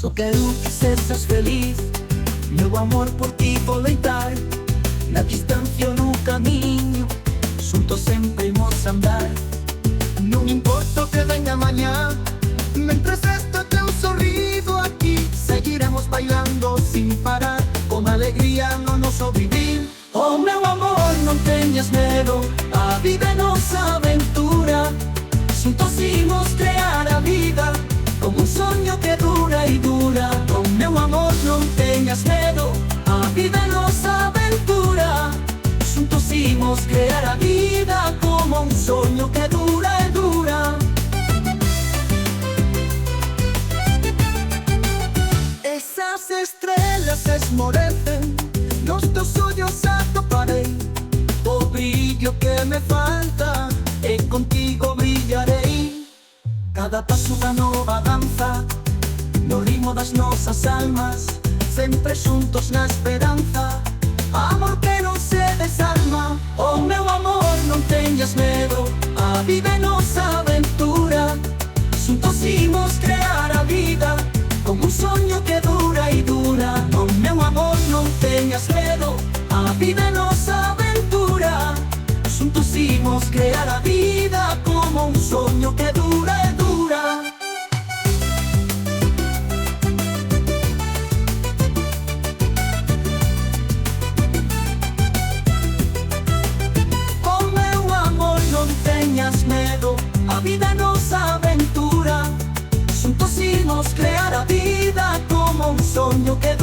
Só quero que sejas feliz. Meu amor por ti vou deitar. Na distância ou no caminho, juntos sempre vamos andar. Não importa o que venha amanhã, mientras este teu sorriso aqui, seguiremos bailando sem parar, com alegria no nosso vivir. Oh meu amor, não tenhas medo, a vida é nossa aventura. Juntos vamos criar a vida, como um sonho que dura e dura. Oh meu amor, não tenhas medo, a vida é nossa aventura. Juntos vamos criar a vida, como um sonho que dura e dura. Essas estrelas esmorecen, nos teus olhos atoparei. O brilho que me falta, e contigo brilharei. Cada passo da nova dança, no ritmo das nossas almas, sempre juntos na esperança, amor que não se desarma. Oh meu amor, não tenhas medo, a vida é nossa aventura. Juntos vamos criar a vida, como um sonho que dura e dura. Oh meu amor, não tenhas medo, a vida é nossa aventura. Juntos vamos criar a vida, como um sonho que dura e dura. Oh meu amor, não tenhas medo, a vida é nossa aventura. Juntos vamos criar a vida, como um sonho que dura.